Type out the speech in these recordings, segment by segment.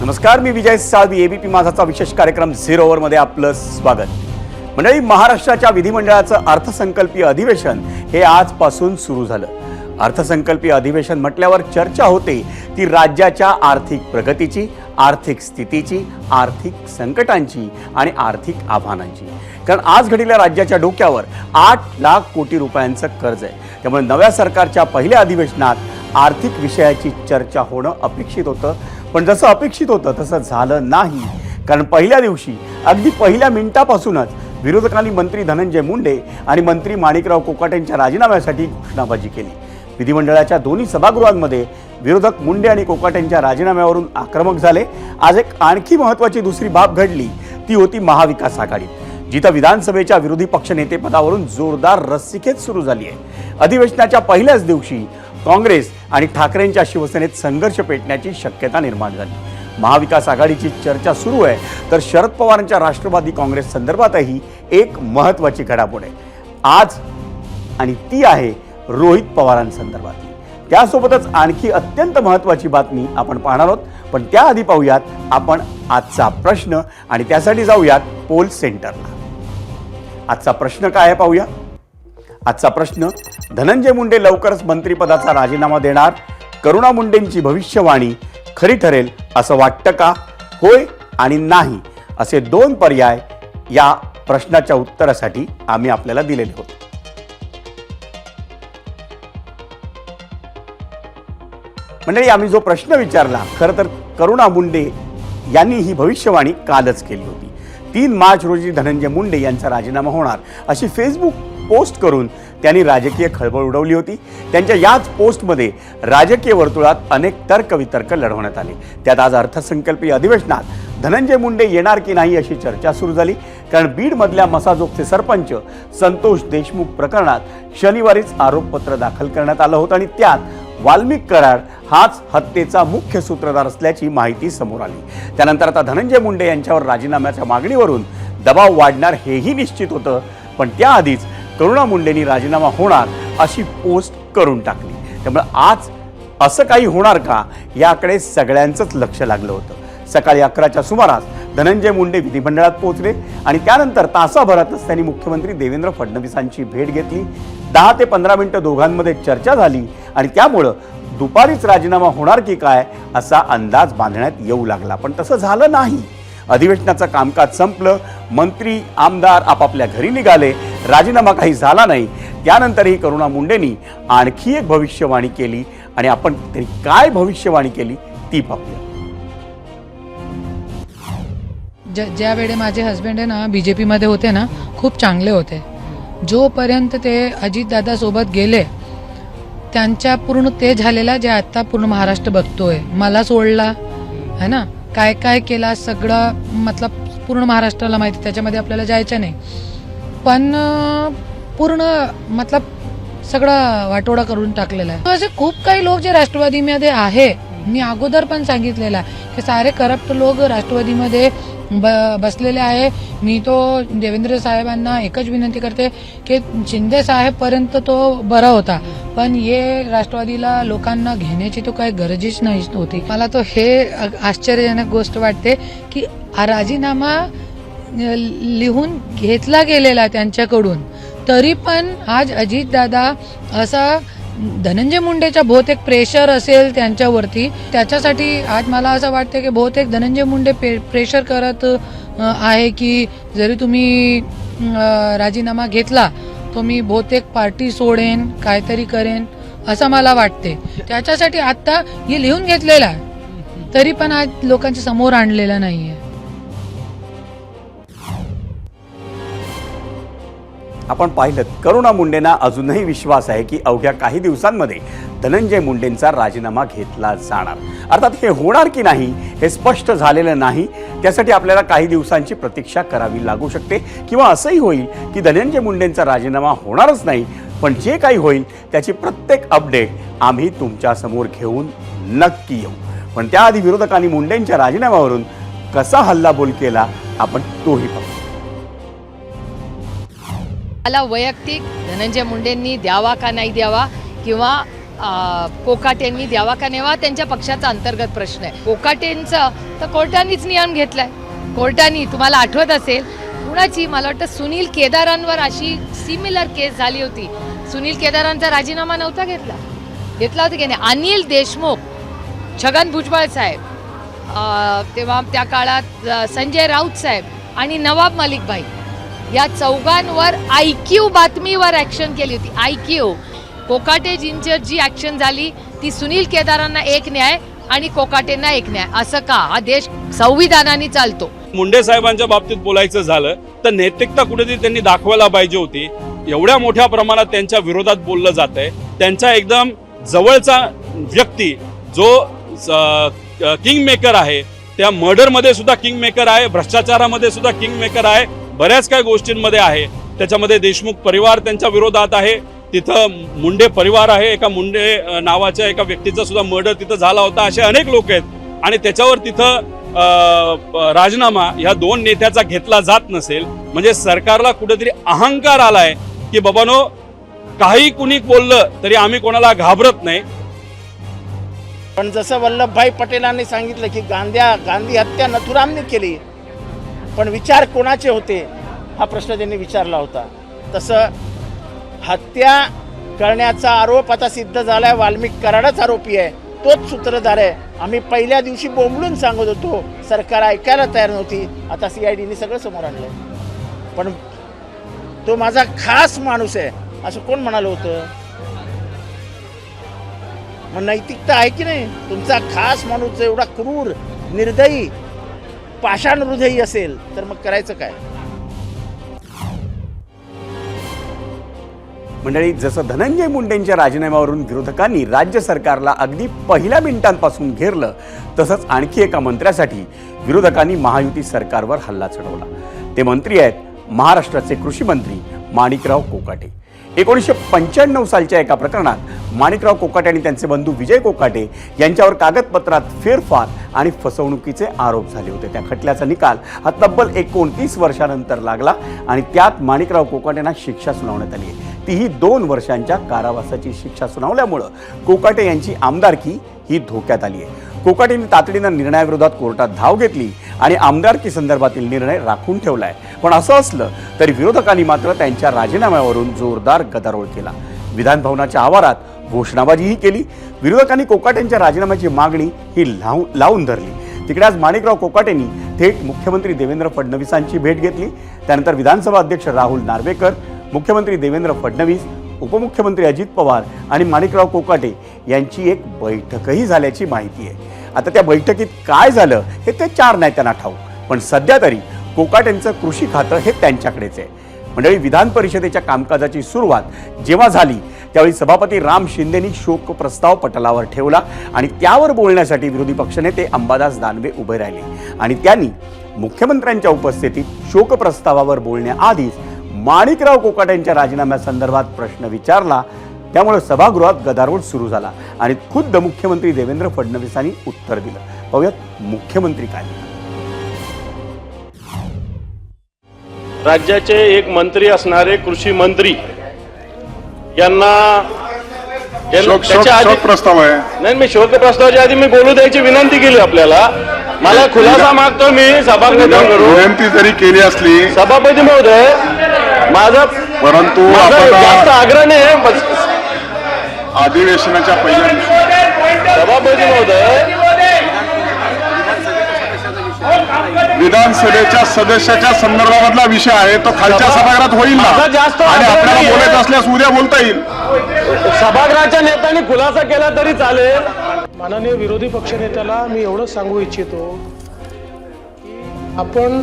नमस्कार, मी विजय साळवी. एबीपी माझाचा विशेष कार्यक्रम 0 ओव्हरमध्ये आपलं स्वागत. मंडळी, महाराष्ट्राच्या विधिमंडळाचं अर्थसंकल्पीय अधिवेशन हे आजपासून सुरू झालं. अर्थसंकल्पीय अधिवेशन म्हटल्यावर चर्चा होते ती राज्याच्या आर्थिक प्रगतीची, आर्थिक स्थितीची, आर्थिक संकटांची आणि आर्थिक आव्हानांची. कारण आज घडीला राज्याच्या डोक्यावर 8 लाख कोटी रुपयांचं कर्ज आहे. त्यामुळे नव्या सरकारच्या पहिल्या अधिवेशनात आर्थिक विषयाची चर्चा होणं अपेक्षित होतं. पण जसं अपेक्षित होतं तसं झालं नाही. कारण पहिल्या दिवशी अगदी पहिल्या मिनिटापासूनच विरोधकांनी मंत्री धनंजय मुंडे आणि मंत्री माणिकराव कोकाटेंच्या राजीनाम्यासाठी घोषणाबाजी केली. विधिमंडळाच्या दोन्ही सभागृहांमध्ये विरोधक मुंडे आणि कोकाटेंच्या राजीनाम्यावरून आक्रमक झाले. आज एक आणखी महत्त्वाची दुसरी बाब घडली, ती होती महाविकास आघाडी, जिथं विधानसभेच्या विरोधी पक्षनेतेपदावरून जोरदार रस्सीखेच सुरू झाली आहे. अधिवेशनाच्या पहिल्याच दिवशी काँग्रेस आणि ठाकरेंच्या शिवसेनेत संघर्ष पेटण्याची शक्यता निर्माण झाली. महाविकास आघाडीची चर्चा सुरू आहे, तर शरद पवारांच्या राष्ट्रवादी काँग्रेस संदर्भातही एक महत्त्वाची घडामोड आहे आज, आणि ती आहे रोहित पवारांसंदर्भातली. त्यासोबतच आणखी अत्यंत महत्त्वाची बातमी आपण पाहणार आहोत. पण त्याआधी पाहूयात आपण आजचा प्रश्न, आणि त्यासाठी जाऊयात पोल सेंटरला. आजचा प्रश्न काय आहे पाहूया. आजचा प्रश्न: धनंजय मुंडे लवकरच मंत्रिपदाचा राजीनामा देणार. करुणा मुंडेंची भविष्यवाणी खरी ठरेल असं वाटतं का? होय आणि नाही असे 2 पर्याय या प्रश्नाच्या उत्तरासाठी आम्ही आपल्याला दिलेले होते. म्हणजे आम्ही जो प्रश्न विचारला, खरं तर करुणा मुंडे यांनी ही भविष्यवाणी कालच केली होती. 3 मार्च रोजी धनंजय मुंडे यांचा राजीनामा होणार अशी फेसबुक पोस्ट करून त्यांनी राजकीय खळबळ उडवली होती. त्यांच्या याच पोस्टमध्ये राजकीय वर्तुळात अनेक तर्कवितर्क लढवण्यात आले. त्यात आज अर्थसंकल्पीय अधिवेशनात धनंजय मुंडे येणार की नाही अशी चर्चा सुरू झाली. कारण बीडमधल्या मसाजोगचे सरपंच संतोष देशमुख प्रकरणात शनिवारीच आरोपपत्र दाखल करण्यात आलं होतं, आणि त्यात वाल्मिक कराड हाच हत्येचा मुख्य सूत्रधार असल्याची माहिती समोर आली. त्यानंतर आता धनंजय मुंडे यांच्यावर राजीनाम्याच्या मागणीवरून दबाव वाढणार हेही निश्चित होतं. पण त्याआधीच करुणा मुंडेंनी राजीनामा होणार अशी पोस्ट करून टाकली. त्यामुळे आज असं काही होणार का याकडे सगळ्यांचंच लक्ष लागलं होतं. सकाळी 11च्या सुमारास धनंजय मुंडे विधिमंडळात पोहोचले, आणि त्यानंतर तासाभरातच त्यांनी मुख्यमंत्री देवेंद्र फडणवीसांची भेट घेतली. 10 ते 15 मिनिटं दोघांमध्ये चर्चा झाली, आणि त्यामुळं दुपारीच राजीनामा होणार की काय असा अंदाज बांधण्यात येऊ लागला. पण तसं झालं नाही. अधिवेशनाचं कामकाज संपलं, मंत्री आमदार आपापल्या घरी निघाले, राजीनामा काही झाला नाही. त्यानंतरही करुणा मुंडेंनी आणखी एक भविष्यवाणी केली, आणि आपण तरी काय भविष्यवाणी केली ती पाहूया. ज्या वेळे माझे हस्बंड आहे ना बीजेपी मध्ये होते ना, खूप चांगले होते. जोपर्यंत ते अजितदादा सोबत गेले, त्यांच्या पूर्ण ते झालेला जे आता पूर्ण महाराष्ट्र बघतोय. मला सोडला है ना, काय काय केला सगळं, मतलब पूर्ण महाराष्ट्राला माहिती. त्याच्यामध्ये आपल्याला जायचं नाही, पण पूर्ण मतलब सगळं वाटोळा करून टाकलेला आहे. असे खूप काही लोक जे राष्ट्रवादीमध्ये आहे, मी अगोदर पण सांगितलेलं आहे की सारे करप्ट लोक राष्ट्रवादीमध्ये बसलेले आहे. मी तो देवेंद्र साहेबांना एकच विनंती करते की शिंदे साहेबपर्यंत तो बरा होता, पण ये राष्ट्रवादीला लोकांना घेण्याची तो काही गरजच नाही होती. मला तो हे आश्चर्यजनक गोष्ट वाटते की राजीनामा लिहून घेतला गेलेला त्यांच्याकडून, तरी पण आज अजितदादा असा धनंजय मुंडेचा बहुतेक प्रेशर असेल त्यांच्यावरती. त्याच्यासाठी आज मला असं वाटतं की बहुतेक धनंजय मुंडे प्रेशर करत आहे की जरी तुम्ही राजीनामा घेतला तो मी बहुतेक पार्टी सोडेन, काहीतरी करेन असं मला वाटते. त्याच्यासाठी आता हे लिहून घेतलेलं आहे, तरी पण आज लोकांच्या समोर आणलेलं नाहीये. आपण पाहिलं, करुणा मुंडेंना अजूनही विश्वास आहे की अवघ्या काही दिवसांमध्ये धनंजय मुंडेंचा राजीनामा घेतला जाणार. अर्थात हे होणार की नाही हे स्पष्ट झालेलं नाही. त्यासाठी आपल्याला काही दिवसांची प्रतीक्षा करावी लागू शकते, किंवा असंही होईल की धनंजय मुंडेंचा राजीनामा होणारच नाही. पण जे काही होईल त्याची प्रत्येक अपडेट आम्ही तुमच्यासमोर घेऊन नक्की येऊ. पण त्याआधी विरोधकांनी मुंडेंच्या राजीनाम्यावरून कसा हल्लाबोल केला आपण तोही पाहू. मला वैयक्तिक धनंजय मुंडेंनी द्यावा का नाही द्यावा, किंवा कोकाटेंनी द्यावा का नेवा त्यांच्या पक्षाचा अंतर्गत प्रश्न आहे. कोकाटेंचं तर कोर्टानेच नियम घेतलाय. कोर्टाने तुम्हाला आठवत असेल कुणाची, मला वाटतं सुनील केदारांवर अशी सिमिलर केस झाली होती. सुनील केदारांचा राजीनामा नव्हता घेतला होता की नाही. अनिल देशमुख, छगन भुजबळ साहेब, तेव्हा त्या काळात संजय राऊत साहेब आणि नवाब मलिक भाई या चौघांवर IQ बातमीवर ॲक्शन केली होती. IQ कोकाटेजींची जी ॲक्शन झाली ती सुनील केदारांना एक न्याय आणि कोकाटेंना एक न्याय. असं का? हा देश संविधानाने चालतो. मुंडे साहेबांच्या बाबतीत बोलायचं झालं तर नैतिकता कुठेतरी त्यांनी दाखवायला पाहिजे होती. एवढ्या मोठ्या प्रमाणात त्यांच्या विरोधात बोललं जात आहे. त्यांचा एकदम जवळचा व्यक्ती जो किंग मेकर आहे, त्या मर्डरमध्ये सुद्धा किंग मेकर आहे, भ्रष्टाचारामध्ये सुद्धा किंग मेकर आहे, बऱ्याच काही गोष्टींमध्ये आहे. त्याच्यामध्ये देशमुख परिवार त्यांच्या विरोधात आहे. तिथं मुंडे परिवार आहे. एका मुंडे नावाच्या एका व्यक्तीचा सुद्धा मर्डर तिथं झाला होता. असे अनेक लोक आहेत आणि त्याच्यावर तिथं राजीनामा ह्या दोन नेत्याचा घेतला जात नसेल म्हणजे सरकारला कुठेतरी अहंकार आलाय की बाबानो काही कुणी बोललं तरी आम्ही कोणाला घाबरत नाही. पण जसं वल्लभभाई पटेलांनी सांगितलं की गांधी हत्या नथुरामने केली, पण विचार कोणाचे होते हा प्रश्न त्यांनी विचारला होता. तसं हत्या करण्याचा आरोप आता सिद्ध झालाय. वाल्मिक कराडच आरोपी आहे, तोच सूत्रधार आहे. आम्ही पहिल्या दिवशी बोंबलून सांगत होतो, सरकार ऐकायला तयार नव्हती. आता CIDने सगळं समोर आणलंय. पण तो माझा खास माणूस आहे असं कोण म्हणालं होतं? मग नैतिकता आहे की नाही? तुमचा खास माणूस एवढा क्रूर, निर्दयी, पाषाण हृदयी असेल तर मग करायचं काय? मंडळी, जसं धनंजय मुंडेंच्या राजीनाम्यावरून विरोधकांनी राज्य सरकारला अगदी पहिल्या मिनिटांपासून घेरलं, तसंच आणखी एका मंत्र्यासाठी विरोधकांनी महायुती सरकारवर हल्ला चढवला. ते मंत्री आहेत महाराष्ट्राचे कृषी मंत्री माणिकराव कोकाटे. 1995 सालच्या एका प्रकरणात माणिकराव कोकाटे आणि त्यांचे बंधू विजय कोकाटे यांच्यावर कागदपत्रात फेरफार आणि फसवणुकीचे आरोप झाले होते. त्या खटल्याचा निकाल हा तब्बल 29 वर्षानंतर लागला आणि त्यात माणिकराव कोकाटेंना शिक्षा सुनावण्यात आली आहे. तीही 2 वर्षांच्या कारावासाची शिक्षा सुनावल्यामुळं कोकाटे यांची आमदारकी ही धोक्यात आली आहे. कोकाटेंनी तातडीनं निर्णयाविरोधात कोर्टात धाव घेतली आणि आमदारकी संदर्भातील निर्णय राखून ठेवलाय. पण असं असलं तरी विरोधकांनी मात्र त्यांच्या राजीनाम्यावरून जोरदार गदारोळ केला. विधानभवनाच्या आवारात घोषणाबाजीही केली. विरोधकांनी कोकाटेंच्या राजीनाम्याची मागणी ही लावून धरली. तिकडे आज माणिकराव कोकाटेंनी थेट मुख्यमंत्री देवेंद्र फडणवीसांची भेट घेतली. त्यानंतर विधानसभा अध्यक्ष राहुल नार्वेकर, मुख्यमंत्री देवेंद्र फडणवीस, उपमुख्यमंत्री अजित पवार आणि माणिकराव कोकाटे यांची एक बैठकही झाल्याची माहिती आहे. आता त्या बैठकीत काय झालं हे ते 4 नेत्यांना ठाऊक, पण सध्या तरी कोकाटेंचं कृषी खातं हे त्यांच्याकडेच आहे. मंडळी, विधान परिषदेच्या कामकाजाची सुरुवात जेव्हा झाली त्यावेळी सभापती राम शिंदेनी शोक प्रस्ताव पटलावर ठेवला आणि त्यावर बोलण्यासाठी विरोधी पक्षनेते अंबादास दानवे उभे राहिले आणि त्यांनी मुख्यमंत्र्यांच्या उपस्थितीत शोक प्रस्तावावर बोलण्याआधीच माणिकराव कोकाटेंच्या राजीनाम्यासंदर्भात प्रश्न विचारला. त्यामुळे सभागृहात गदारोळ सुरू झाला आणि खुद्द मुख्यमंत्री देवेंद्र फडणवीसांनी उत्तर दिलं. पाहूयात मुख्यमंत्री काय. राज्याचे एक मंत्री असणारे कृषी मंत्री यांना शोक प्रस्ताव आहे. नाही, मी शोक प्रस्तावाच्या आधी मी बोलू द्यायची विनंती केली आपल्याला. मला खुलासा मागतो मी सभागृहाकडून. विनंती जरी केली असली सभापती महोदय, माझा परंतु जास्त आग्रह नाही. अधिवेशनाच्या पहिल्या दिवशी सभापती महोदय, विधानसभेच्या सदस्याच्या संदर्भामधला विषय आहे तो खालच्या सभागृहात होईल ना, माझा जास्त आणि आपल्याला बोलायचं असल्यास उद्या बोलता येईल. सभागृहाच्या नेत्यांनी खुलासा केला तरी चालेल. माननीय विरोधी पक्षनेत्याला मी एवढंच सांगू इच्छितो की आपण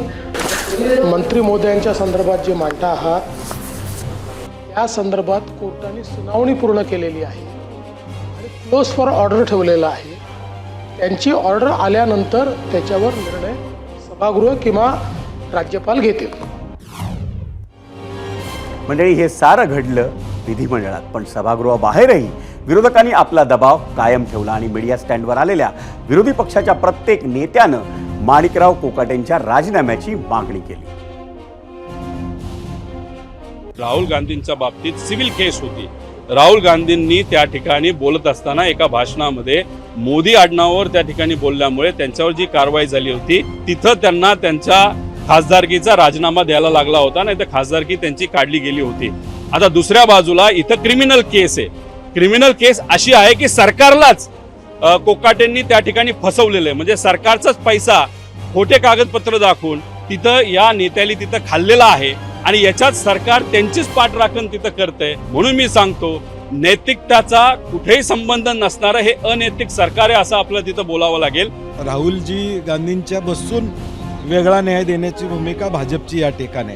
मंत्री महोदयांच्या संदर्भात जे मांडता आहात त्या संदर्भात कोर्टाने सुनावणी पूर्ण केलेली आहे आणि क्लोज फॉर ऑर्डर ठेवलेला आहे. त्यांची ऑर्डर आल्यानंतर त्याच्यावर निर्णय सभागृह किंवा राज्यपाल घेतील. मंडळी, हे सारं घडलं विधिमंडळात, पण सभागृहाबाहेरही विरोधकांनी आपला दबाव कायम ठेवला आणि मीडिया स्टँडवर आलेल्या विरोधी पक्षाच्या प्रत्येक नेत्यानं माणिकराव कोकाटेंच्या राजीनाम्याची मागणी केली. राहुल गांधींच्या बाबतीत सिव्हिल केस होती राहुल गांधींनी त्या ठिकाणी बोलत असताना एका भाषणामध्ये मोदी आडनावावर त्या ठिकाणी बोलल्यामुळे त्यांच्यावर जी कारवाई झाली होती तिथं त्यांना त्यांच्या खासदारकीचा राजीनामा द्यायला लागला होता, नाही तर खासदारकी त्यांची काढली गेली होती. आता दुसऱ्या बाजूला इथं क्रिमिनल केस आहे. क्रिमिनल केस अशी आहे की सरकारलाच कोकाटेंनी त्या ठिकाणी फसवलेलं आहे. म्हणजे सरकारचाच पैसा खोटे कागदपत्र दाखवून तिथं या नेत्याला तिथं खाल्लेला आहे आणि याच्यात सरकार त्यांचीच पाठराखण तिथं करतंय. म्हणून मी सांगतो, नैतिकताचा कुठेही संबंध नसणारं हे अनैतिक सरकार आहे असं आपल्याला तिथं बोलावं लागेल. राहुलजी गांधींच्या बसून वेगळा न्याय देण्याची भूमिका भाजपची या ठिकाणी.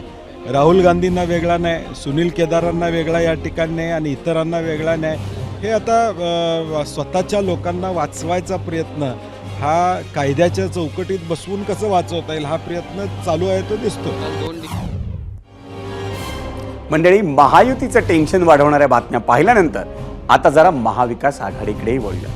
राहुल गांधींना वेगळा न्याय, सुनील केदारांना वेगळा या ठिकाणी न्याय आणि इतरांना वेगळा न्याय, हे आता स्वतःच्या लोकांना वाचवायचा प्रयत्न हा कायद्याच्या चौकटीत बसवून कसं वाचवता येईल हा प्रयत्न चालू आहे तो दिसतो. मंडळी, महायुतीचं टेन्शन वाढवणाऱ्या बातम्या पाहिल्यानंतर आता जरा महाविकास आघाडीकडेही वळूया.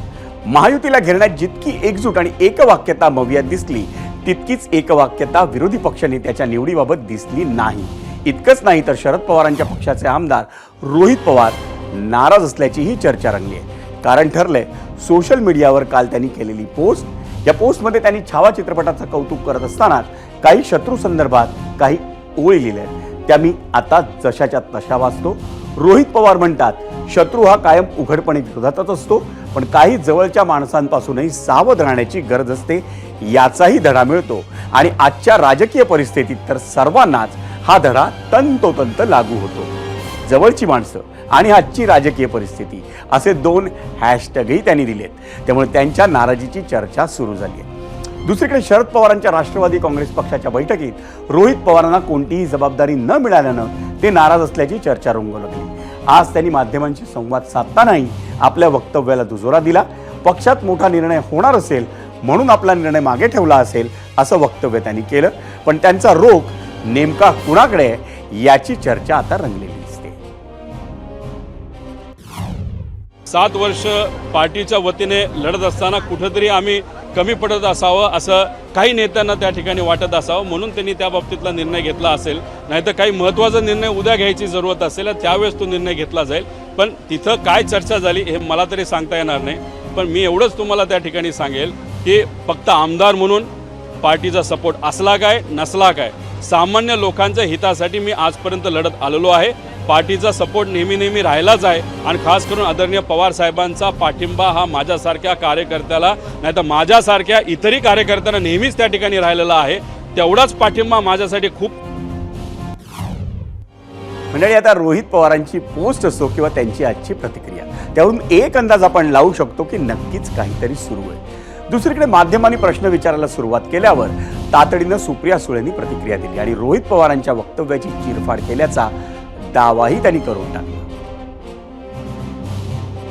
महायुतीला घेरण्यात जितकी एकजूट आणि एकवाक्यता मवियात दिसली तितकीच एकवाक्यता विरोधी पक्षनेत्याच्या निवडीबाबत दिसली नाही. इतकंच नाही तर शरद पवारांच्या पक्षाचे आमदार रोहित पवार नाराज असल्याचीही चर्चा रंगली आहे. कारण ठरलंय, सोशल मीडियावर काल त्यांनी केलेली पोस्ट, या पोस्टमध्ये त्यांनी छावा चित्रपटाचं कौतुक करत असतानाच काही शत्रू संदर्भात काही ओळी लिहिल्या आहेत. त्या मी आता जशाच्या तशा वाचतो. रोहित पवार म्हणतात, शत्रू हा कायम उघडपणे विरोधातच असतो, पण काही जवळच्या माणसांपासूनही सावध राहण्याची गरज असते, याचाही धडा मिळतो. आणि आजच्या राजकीय परिस्थितीत तर सर्वांनाच हा धडा तंतोतंत लागू होतो. जवळची माणसं आणि आजची राजकीय परिस्थिती असे 2 हॅशटॅगही त्यांनी दिलेत. त्यामुळे त्यांच्या नाराजीची चर्चा सुरू झाली आहे. दुसरीकडे शरद पवारांच्या राष्ट्रवादी काँग्रेस पक्षाच्या बैठकीत रोहित पवारांना कोणतीही जबाबदारी न मिळाल्यानं ते नाराज असल्याची चर्चा रंगू लागली. आज त्यांनी माध्यमांशी संवाद साधतानाही आपल्या वक्तव्याला दुजोरा दिला. पक्षात मोठा निर्णय होणार असेल म्हणून आपला निर्णय मागे ठेवला असेल असं वक्तव्य त्यांनी केलं. पण त्यांचा रोख नेमका कुणाकडे आहे याची चर्चा आता रंगलेली दिसते. 7 वर्ष पार्टीच्या वतीने लढत असताना कुठंतरी आम्ही कमी पडत असावं असं काही नेत्यांना त्या ठिकाणी वाटत असावं, म्हणून त्यांनी त्या बाबतीतला निर्णय घेतला असेल. नाहीतर काही महत्त्वाचा निर्णय उद्या घ्यायची जरूरत असेल त्यावेळेस तो निर्णय घेतला जाईल. पण तिथं काय चर्चा झाली हे मला तरी सांगता येणार नाही. पण मी एवढंच तुम्हाला त्या ठिकाणी सांगेल की फक्त आमदार म्हणून पार्टीचा सपोर्ट असला काय नसला काय, सामान्य लोकांच्या हितासाठी मी आजपर्यंत लढत आलेलो आहे. पार्टीचा सपोर्ट नेहमी राहिलाच आहे आणि खास करून आदरणीय पवार साहेबांचा पाठिंबा हा माझ्यासारख्या कार्यकर्त्याला नाही तर माझ्यासारख्या इतरही कार्यकर्त्यांना नेहमीच त्या ठिकाणी राहिलेला आहे. तेवढाच पाठिंबा माझ्यासाठी खूप. मंडळी, आता रोहित पवारांची पोस्ट असो किंवा त्यांची आजची प्रतिक्रिया, त्यावरून एक अंदाज आपण लावू शकतो की नक्कीच काहीतरी सुरू आहे. दुसरीकडे माध्यमांनी प्रश्न विचारायला सुरुवात केल्यावर तातडीनं सुप्रिया सुळेंनी प्रतिक्रिया दिली आणि रोहित पवारांच्या वक्तव्याची चिरफाड केल्याचा दावाही त्यांनी करून टाकला.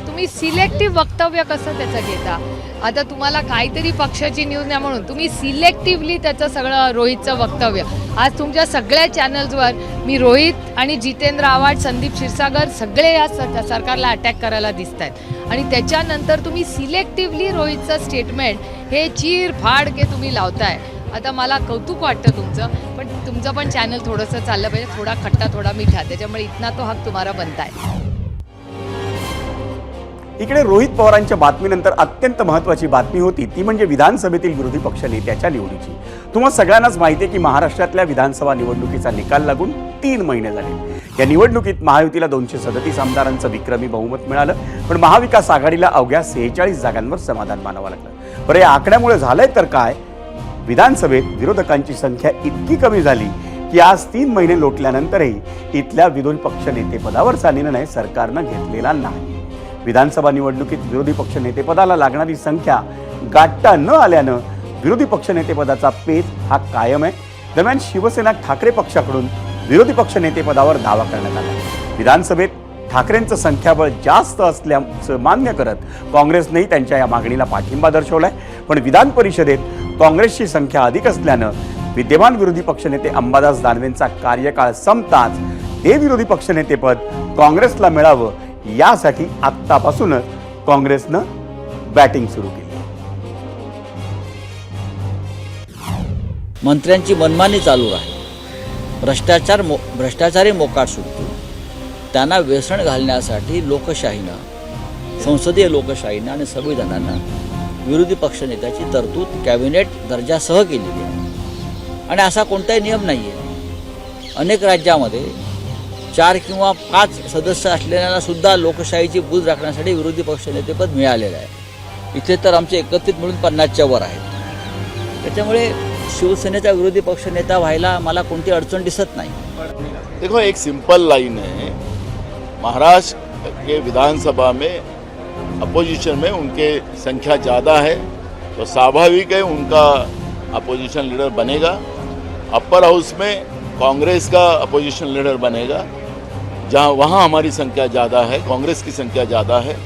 तुम्ही सिलेक्टिव्ह वक्तव्य कसं त्याचं घेता? आता तुम्हाला काहीतरी पक्षाची न्यूज नाही म्हणून तुम्ही सिलेक्टिव्हली त्याचं सगळं रोहितचं वक्तव्य, आज तुमच्या सगळ्या चॅनल्सवर मी रोहित आणि जितेंद्र आव्हाड, संदीप क्षीरसागर सगळे या सरकारला अटॅक करायला दिसत आहेत आणि त्याच्यानंतर तुम्ही सिलेक्टिव्हली रोहितचं स्टेटमेंट हे चीरफाड के तुम्ही लावताय. आता मला कौतुक वाटतं तुमचं, पण तुमचं पण चॅनल थोडंसं चाललं पाहिजे, थोडा खट्टा थोडा मिठा, त्याच्यामुळे इतना तो हक तुम्हाला बनताय. इकडे रोहित पवारांच्या बातमीनंतर अत्यंत महत्त्वाची बातमी होती ती म्हणजे विधानसभेतील विरोधी पक्ष नेत्याच्या निवडीची. तुम्हाला सगळ्यांनाच माहिती आहे की महाराष्ट्रातल्या विधानसभा निवडणुकीचा निकाल लागून 3 महिने झाले. या निवडणुकीत महायुतीला 237 आमदारांचं विक्रमी बहुमत मिळालं, पण महाविकास आघाडीला अवघ्या 46 जागांवर समाधान मानावं लागलं. बरं, या आकड्यामुळे झालंय तर काय? विधानसभेत विरोधकांची संख्या इतकी कमी झाली की आज 3 महिने लोटल्यानंतरही इथल्या विरोधी पक्ष नेतेपदावरचा निर्णय सरकारनं घेतलेला नाही. विधानसभा निवडणुकीत विरोधी पक्ष नेतेपदाला लागणारी संख्या गाठता न आल्यानं विरोधी पक्ष नेतेपदाचा पेच हा कायम आहे. दरम्यान शिवसेना ठाकरे पक्षाकडून विरोधी पक्ष नेतेपदावर दावा करण्यात आला. विधानसभेत ठाकरेंचं संख्याबळ जास्त असल्याचं मान्य करत काँग्रेसनेही त्यांच्या या मागणीला पाठिंबा दर्शवलाय. पण विधान परिषदेत काँग्रेसची संख्या अधिक असल्यानं विद्यमान विरोधी पक्षनेते अंबादास दानवेंचा कार्यकाळ संपताच हे विरोधी पक्षनेतेपद काँग्रेसला मिळावं यासाठी आत्तापासूनच काँग्रेसनं बॅटिंग सुरू केली. मंत्र्यांची मनमानी चालू राहील, भ्रष्टाचारी मोकाट सुटतो. त्यांना व्यसन घालण्यासाठी लोकशाहीनं, संसदीय लोकशाहीनं आणि संविधानानं विरोधी पक्षनेत्याची तरतूद कॅबिनेट दर्जासह केलेली आहे. आणि असा कोणताही नियम नाही आहे. अनेक राज्यामध्ये 4 किंवा 5 सदस्य असलेल्यांना सुद्धा लोकशाहीची बूज राखण्यासाठी विरोधी पक्षनेतेपद मिळालेलं आहे. इथे तर आमचे एकत्रित मिळून 50च्या वर आहेत. त्याच्यामुळे शिवसेनेचा विरोधी पक्षनेता व्हायला मला कोणती अडचण दिसत नाही. देखो, एक सिंपल लाइन है, महाराष्ट्र के विधानसभा में अपोजिशन में उनके संख्या ज़्यादा है तो स्वाभाविक है उनका अपोजिशन लीडर बनेगा. अपर हाउस में कांग्रेस का अपोजिशन लीडर बनेगा, जहां वहां हमारी संख्या ज़्यादा है, कांग्रेस की संख्या ज़्यादा है,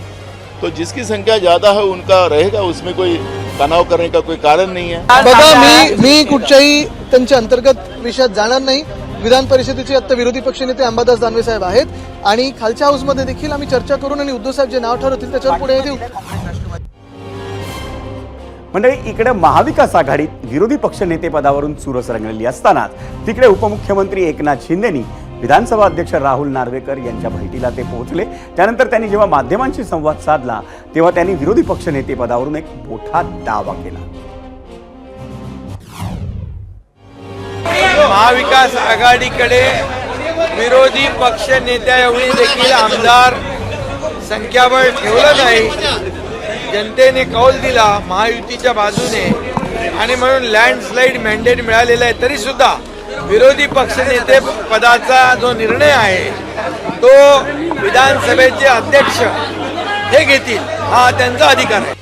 तो जिसकी संख्या ज़्यादा है उनका रहेगा. उसमें कोई तणाव करने का कोई कारण नहीं है. बघा, मी कुठच्याही त्यांच्या अंतर्गत विषयात जाणार नाही. विधान परिषदेचे आता विरोधी पक्षनेते अंबादास दानवे साहेब आहेत आणि खालच्या हाऊसमध्ये देखील आम्ही चर्चा करून आणि उद्धव साहेब जे नाव ठरवतील त्याच्यावर पुढे देऊ. मंडळी, इकडे महाविकास आघाडीत विरोधी पक्षनेतेपदावरून चुरस रंगलेली असतानाच तिकडे उपमुख्यमंत्री एकनाथ शिंदेनी विधानसभा अध्यक्ष राहुल नार्वेकर यांच्या भेटीला ते पोहोचले. त्यानंतर त्यांनी जेव्हा माध्यमांशी संवाद साधला तेव्हा त्यांनी विरोधी पक्षनेतेपदावरून एक मोठा दावा केला. महाविकास आघाडीकडे विरोधी पक्ष नेत्या एवढी देखील आमदार संख्याबळ ठेवलं नाही. जनतेने कौल दिला महायुतीच्या बाजूने आणि म्हणून लँडस्लाईड मॅन्डेट मिळालेलं आहे. तरी सुद्धा विरोधी पक्षनेते पदाचा जो निर्णय आहे तो विधानसभेचे अध्यक्ष हे घेतील, हा त्यांचा अधिकार आहे.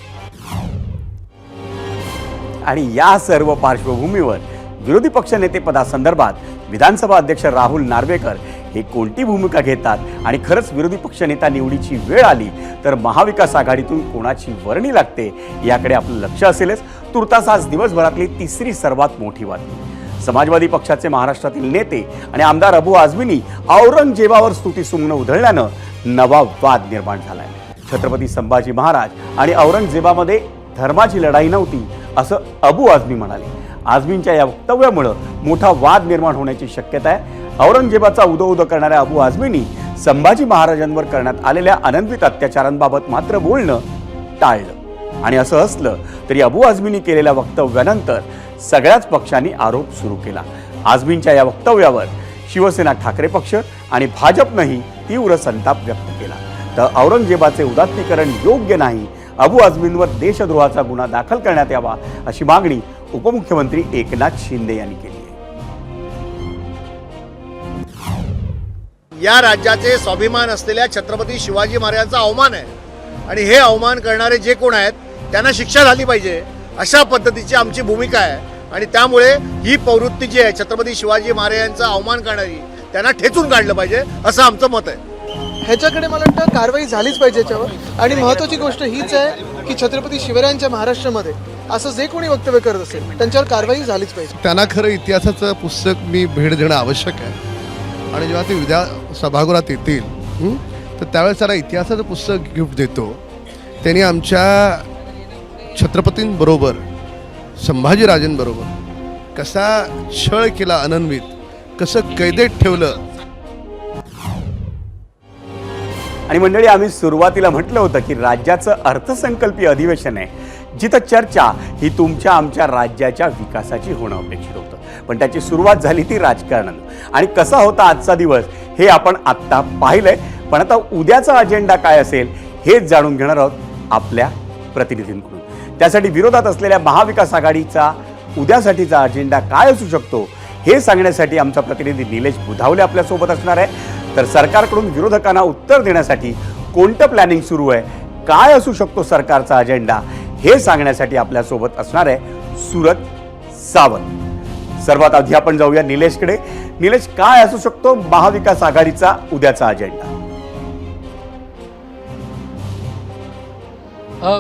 आणि या सर्व पार्श्वभूमीवर विरोधी पक्षनेतेपदासंदर्भात विधानसभा अध्यक्ष राहुल नार्वेकर हे कोणती भूमिका घेतात आणि खरंच विरोधी पक्षनेता निवडीची वेळ आली तर महाविकास आघाडीतून कोणाची वर्णी लागते याकडे आपलं लक्ष असेलच. तुर्तास आज दिवसभरातली तिसरी सर्वात मोठी बातमी. समाजवादी पक्षाचे महाराष्ट्रातील नेते आणि आमदार अबू आझमींनी औरंगजेबावर स्तुतीसुमनं उधळल्यानं नवा वाद निर्माण झालाय. छत्रपती संभाजी महाराज आणि औरंगजेबामध्ये धर्माची लढाई नव्हती असं अबू आझमी म्हणाले. आझमींच्या या वक्तव्यामुळं मोठा वाद निर्माण होण्याची शक्यता आहे. औरंगजेबाचा उदो करणाऱ्या अबू आझमींनी संभाजी महाराजांवर करण्यात आलेल्या अनन्वित अत्याचारांबाबत मात्र बोलणं टाळलं. आणि असं असलं तरी अबू आझमींनी केलेल्या वक्तव्यानंतर सगळ्याच पक्षांनी आरोप सुरू केला. आझमींच्या या वक्तव्यावर शिवसेना, ठाकरे पक्ष आणि भाजपनंही तीव्र संताप व्यक्त केला. तर औरंगजेबाचे उदात्तीकरण योग्य नाही, अबू आझमींवर देशद्रोहाचा गुन्हा दाखल करण्यात यावा अशी मागणी उपमुख्यमंत्री एकनाथ शिंदे यांनी केली आहे. या राज्याचे स्वाभिमान असलेल्या छत्रपती शिवाजी महाराजांचा अवमान आहे आणि हे अवमान करणारे जे कोण आहेत त्यांना शिक्षा झाली पाहिजे अशा पद्धतीची आमची भूमिका आहे. आणि त्यामुळे ही प्रवृत्ती जी आहे छत्रपती शिवाजी महाराजांचा अवमान करणारी त्यांना ठेचून काढलं पाहिजे असं आमचं मत आहे. ह्याच्याकडे मला वाटतं कारवाई झालीच पाहिजे याच्यावर. आणि महत्त्वाची गोष्ट हीच आहे की छत्रपती शिवरायांच्या महाराष्ट्रामध्ये असं जे कोणी वक्तव्य करत असेल त्यांच्यावर कारवाई झालीच पाहिजे. त्यांना खरं इतिहासाचं पुस्तक मी भेट देणं आवश्यक आहे. आणि जेव्हा ते विद्या सभागृहात येतील तर त्यावेळेस त्याला इतिहासाचं पुस्तक गिफ्ट देतो. त्यांनी आमच्या छत्रपतींबरोबर, संभाजीराजेंबरोबर कसा छळ केला, अनन्वित कसं कैदेत ठेवलं. आणि मंडळी, आम्ही सुरुवातीला म्हटलं होतं की राज्याचं अर्थसंकल्पीय अधिवेशन आहे जिथं चर्चा ही तुमच्या आमच्या राज्याच्या विकासाची होणं अपेक्षित होतं. पण त्याची सुरुवात झाली ती राजकारणानं. आणि कसा होता आजचा दिवस हे आपण आत्ता पाहिलंय. पण आता उद्याचा अजेंडा काय असेल हेच जाणून घेणार आहोत आपल्या प्रतिनिधींकडून. त्यासाठी विरोधात असलेल्या महाविकास आघाडीचा उद्यासाठीचा अजेंडा काय असू शकतो हे सांगण्यासाठी आमचा प्रतिनिधी निलेश बुधावले आपल्यासोबत असणार आहे. तर सरकारकडून विरोधकांना उत्तर देण्यासाठी कोणतं प्लॅनिंग सुरू आहे, काय असू शकतो सरकारचा अजेंडा हे सांगण्यासाठी आपल्यासोबत असणार आहे सुरत सावंत. सर्वात आधी आपण जाऊया निलेशकडे. निलेश, काय असू शकतो महाविकास आघाडीचा उद्याचा अजेंडा?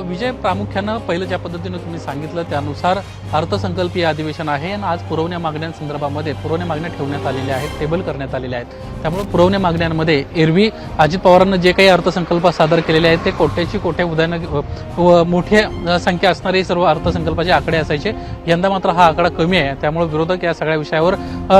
विजय, प्रामुख्यानं पहिलं ज्या पद्धतीनं तुम्ही सांगितलं त्यानुसार अर्थसंकल्पीय अधिवेशन आहे आणि आज पुरवण्या मागण्यांसंदर्भामध्ये पुरवण्या मागण्या ठेवण्यात आलेल्या आहेत, टेबल करण्यात आलेल्या आहेत. त्यामुळे पुरवण्या मागण्यांमध्ये एरवी अजित पवारांना जे काही अर्थसंकल्प सादर केलेले आहेत ते कोट्याची कोट्या उदाहरणं मोठ्या संख्या असणारे सर्व अर्थसंकल्पाचे आकडे असायचे. यंदा मात्र हा आकडा कमी आहे. त्यामुळे विरोधक या सगळ्या विषयावर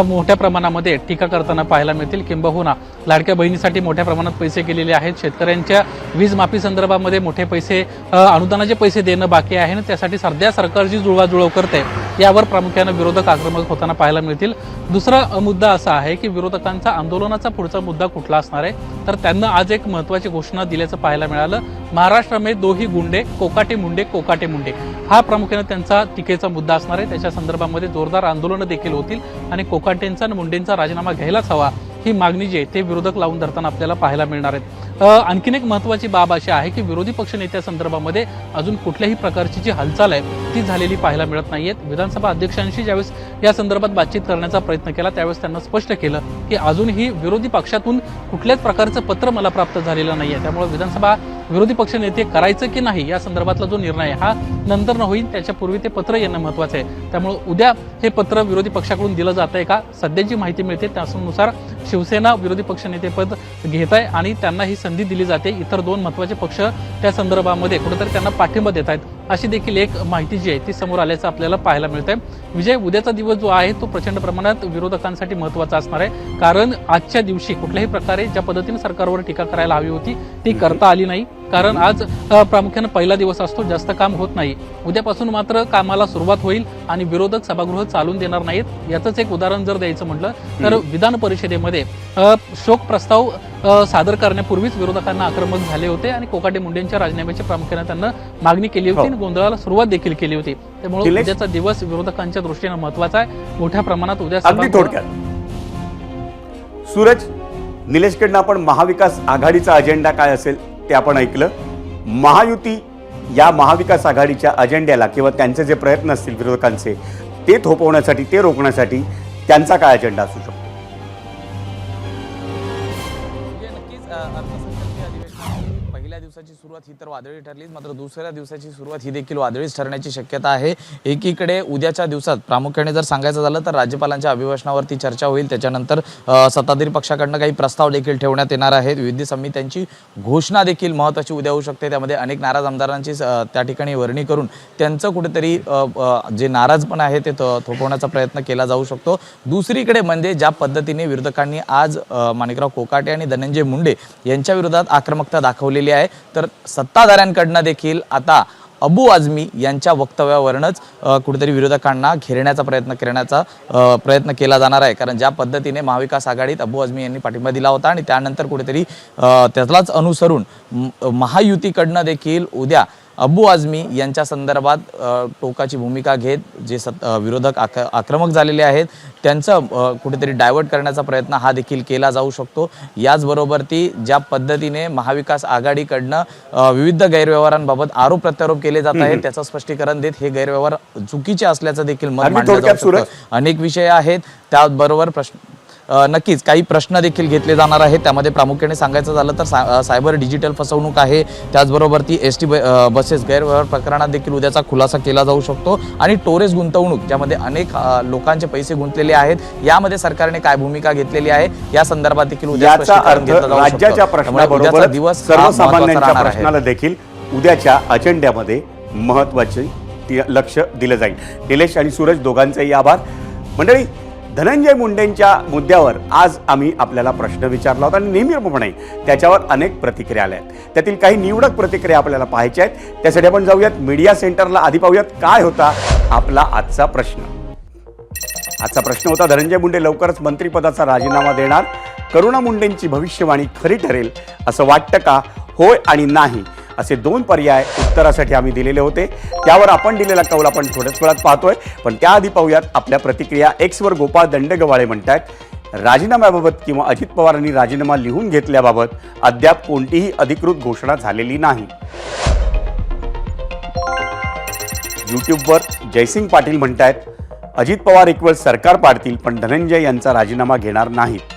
मोठ्या प्रमाणामध्ये टीका करताना पाहायला मिळतील. किंबहुना लाडक्या बहिणीसाठी मोठ्या प्रमाणात पैसे गेलेले आहेत, शेतकऱ्यांच्या वीज माफी संदर्भामध्ये मोठे पैसे अनुदानाचे पैसे देणं बाकी आहे आणि त्यासाठी सध्या सरकार जी जुळवाजुळव करते यावर प्रामुख्याने विरोधक आक्रमक होताना पाहायला मिळतील. दुसरा मुद्दा असा आहे की विरोधकांचा आंदोलनाचा पुढचा मुद्दा कुठला असणार आहे, तर त्यांना आज एक महत्त्वाची घोषणा दिल्याचं पाहायला मिळालं. महाराष्ट्र में दो ही गुंडे, कोकाटे मुंडे, कोकाटे मुंडे, हा प्रामुख्याने त्यांचा टीकेचा मुद्दा असणार आहे. त्याच्या संदर्भामध्ये जोरदार आंदोलनं देखील होतील आणि कोकाटेंचा आणि मुंडेंचा राजीनामा घ्यायलाच हवा ही मागणी जी आहे ते विरोधक लावून धरताना आपल्याला पाहायला मिळणार आहेत. आणखीन एक महत्त्वाची बाब अशी आहे की विरोधी पक्षनेत्यासंदर्भामध्ये अजून कुठल्याही प्रकारची जी हालचाल आहे ती झालेली पाहायला मिळत नाहीये. विधानसभा अध्यक्षांशी ज्यावेळेस या संदर्भात बातचीत करण्याचा प्रयत्न केला त्यावेळेस त्यांना स्पष्ट केलं की अजूनही विरोधी पक्षातून कुठल्याच प्रकारचं पत्र मला प्राप्त झालेलं नाहीये. त्यामुळे विधानसभा विरोधी पक्षनेते करायचं की नाही या संदर्भातला जो निर्णय हा नंतर न होईल, त्याच्यापूर्वी ते पत्र येणं महत्त्वाचं आहे. त्यामुळे उद्या हे पत्र विरोधी पक्षाकडून दिलं जात आहे का, सध्याची माहिती मिळते त्यानुसार शिवसेना विरोधी पक्षनेतेपद घेत आहे आणि त्यांना ही संधी दिली जाते. इतर दोन महत्त्वाचे पक्ष त्या संदर्भामध्ये कुठेतरी त्यांना पाठिंबा देत आहेत अशी देखील एक माहिती जी आहे ती समोर आल्याचं आपल्याला पाहायला मिळतंय. विजय, उद्याचा दिवस जो आहे तो प्रचंड प्रमाणात विरोधकांसाठी महत्त्वाचा असणार आहे, कारण आजच्या दिवशी कुठल्याही प्रकारे ज्या पद्धतीने सरकारवर टीका करायला हवी होती ती करता आली नाही. कारण आज प्रामुख्याने पहिला दिवस असतो, जास्त काम होत नाही. उद्यापासून मात्र कामाला सुरुवात होईल आणि विरोधक सभागृह चालून देणार नाहीत. याचंच एक उदाहरण जर द्यायचं म्हटलं तर विधान परिषदेमध्ये शोक प्रस्ताव सादर करण्यापूर्वीच विरोधकांना आक्रमक झाले होते आणि कोकाटे मुंडेंच्या राजीनाम्याची प्रामुख्याने त्यांना मागणी केली होती आणि गोंधळाला सुरुवात देखील केली होती. त्यामुळे उद्याचा दिवस विरोधकांच्या दृष्टीने महत्त्वाचा आहे. मोठ्या प्रमाणात उद्या सूरज, निलेशकडनं आपण महाविकास आघाडीचा अजेंडा काय असेल ते आपण ऐकलं. महायुती या महाविकास आघाडीच्या अजेंड्याला किंवा त्यांचे जे प्रयत्न असतील विरोधकांचे ते थोपवण्यासाठी, ते रोखण्यासाठी त्यांचा काय अजेंडा असू शकतो? अर्थसंकल्पीय अधिवेशनाची पहिल्या दिवसाची सुरुवात ही तर वादळी ठरलीच, मात्र दुसऱ्या दिवसाची सुरुवात ही देखील वादळीच ठरण्याची शक्यता आहे. एकीकडे उद्याच्या दिवसात प्रामुख्याने जर सांगायचं झालं तर राज्यपालांच्या अभिभाषणावरती चर्चा होईल. त्याच्यानंतर सत्ताधारी पक्षाकडनं काही प्रस्ताव देखील ठेवण्यात येणार आहेत. विविध समित्यांची घोषणा देखील महत्त्वाची उद्या होऊ शकते. त्यामध्ये अनेक नाराज आमदारांची त्या ठिकाणी वर्णी करून त्यांचं कुठेतरी जे नाराजपण आहे ते थोपवण्याचा प्रयत्न केला जाऊ शकतो. दुसरीकडे म्हणजे ज्या पद्धतीने विरोधकांनी आज माणिकराव कोकाटे आणि धनंजय मुंडे यांच्या विरोधात आक्रमकता दाखवलेली आहे, तर सत्ताधाऱ्यांकडनं देखील आता अबू आझमी यांच्या वक्तव्यावरूनच कुठेतरी विरोधकांना घेरण्याचा प्रयत्न केला जाणार आहे. कारण ज्या पद्धतीने महाविकास आघाडीत अबू आझमी यांनी पाठिंबा दिला होता आणि त्यानंतर कुठेतरी त्यालाच अनुसरून महायुतीकडनं देखील उद्या अबू आझमी यांच्या संदर्भात टोकाची भूमिका घेत जे विरोधक आक्रमक झालेले आहेत त्यांचं कुठेतरी डायव्हर्ट करण्याचा प्रयत्न हा देखील केला जाऊ शकतो. याचबरोबर ती ज्या पद्धतीने महाविकास आघाडीकडनं विविध गैरव्यवहारांबाबत आरोप प्रत्यारोप केले जात आहेत त्याचं स्पष्टीकरण देत हे गैरव्यवहार चुकीचे असल्याचं देखील मत मांडलं जाऊ शकतं. अनेक विषय आहेत, त्याचबरोबर नक्कीच काही प्रश्न देखील घेतले जाणार आहेत. त्यामध्ये प्रामुख्याने सांगायचं झालं तर सायबर डिजिटल फसवणूक आहे, त्याचबरोबर ती एसटी बसेस गैरव्यवहार प्रकरणात देखील उद्याचा खुलासा केला जाऊ शकतो आणि टोरेस गुंतवणूक ज्यामध्ये अनेक लोकांचे पैसे गुंतलेले आहेत यामध्ये सरकारने काय भूमिका घेतलेली आहे या संदर्भात देखील उद्या राज्याच्या प्रश्नाबरोबर दिवस सर्वसामान्यांच्या प्रश्नाला देखील उद्याच्या अजेंड्यामध्ये महत्त्वाचे लक्ष दिलं जाईल. निलेश आणि सूरज दोघांचेही आभार. मंडळी, धनंजय मुंडेंच्या मुद्द्यावर आज आम्ही आपल्याला प्रश्न विचारला होता आणि नेहमीप्रमाणे त्याच्यावर अनेक प्रतिक्रिया आल्या आहेत. त्यातील काही निवडक प्रतिक्रिया आपल्याला पाहायच्या आहेत. त्यासाठी आपण जाऊयात मीडिया सेंटरला. आधी पाहूयात काय होता आपला आजचा प्रश्न. आजचा प्रश्न होता, धनंजय मुंडे लवकरच मंत्रिपदाचा राजीनामा देणार, करुणा मुंडेंची भविष्यवाणी खरी ठरेल असं वाटतं का? होय आणि नाही असे दोन पर्याय उत्तरासाठी आम्ही दिलेले होते. त्यावर आपण दिलेला कौल आपण थोड्याच वेळात पाहतोय, पण त्याआधी पाहूयात आपल्या प्रतिक्रिया. एक्सवर गोपाळ दंडगवाळे म्हणतात, राजीनाम्याबाबत किंवा अजित पवारांनी राजीनामा लिहून घेतल्याबाबत अद्याप कोणतीही अधिकृत घोषणा झालेली नाही. यूट्यूबवर जयसिंग पाटील म्हणतात, अजित पवार इक्वल सरकार पाडतील पण धनंजय यांचा राजीनामा घेणार नाहीत.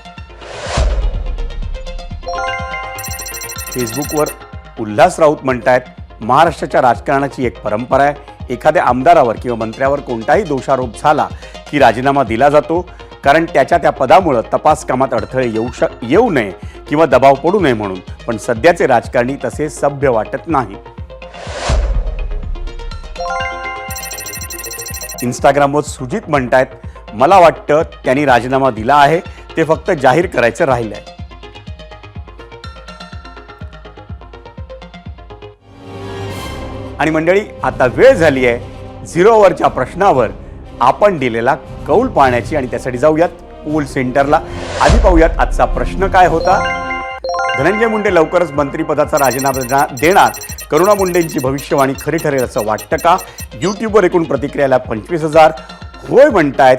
फेसबुकवर उल्हास राऊत म्हणतात, महाराष्ट्राच्या राजकारणाची एक परंपरा आहे, एखाद्या आमदारावर किंवा मंत्र्यावर कोणताही दोषारोप झाला की राजीनामा दिला जातो, कारण त्याच्या त्या पदामुळे तपास कामात अडथळे येऊ नये किंवा दबाव पडू नये म्हणून. पण सध्याचे राजकारणी तसे सभ्य वाटत नाही. इंस्टाग्रामवर सुजित म्हणतायत, मला वाटतं त्यांनी राजीनामा दिला आहे, ते फक्त जाहीर करायचं राहिलंय. आणि मंडळी, आता वेळ झाली आहे 0 ओव्हरच्या प्रश्नावर आपण दिलेला कौल पाहण्याची, आणि त्यासाठी जाऊयात पोल सेंटरला. आधी पाहूयात आजचा प्रश्न काय होता. धनंजय मुंडे लवकरच मंत्रिपदाचा राजीनामा देणार, करुणा मुंडेंची भविष्यवाणी खरी ठरेल असं वाटतं का? यूट्यूबवर एकूण प्रतिक्रियाला 25,000 होय म्हणतायत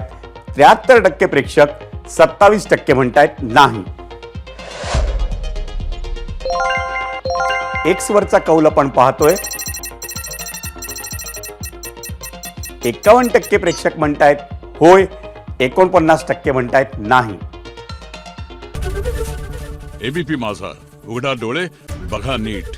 73% प्रेक्षक, 27% म्हणतायत नाही. एक्सवरचा कौल आपण पाहतोय, 51% प्रेक्षक म्हणतायत होय, 49% म्हणतायत नाही. एबीपी माझा, उघडा डोळे बघा नीट.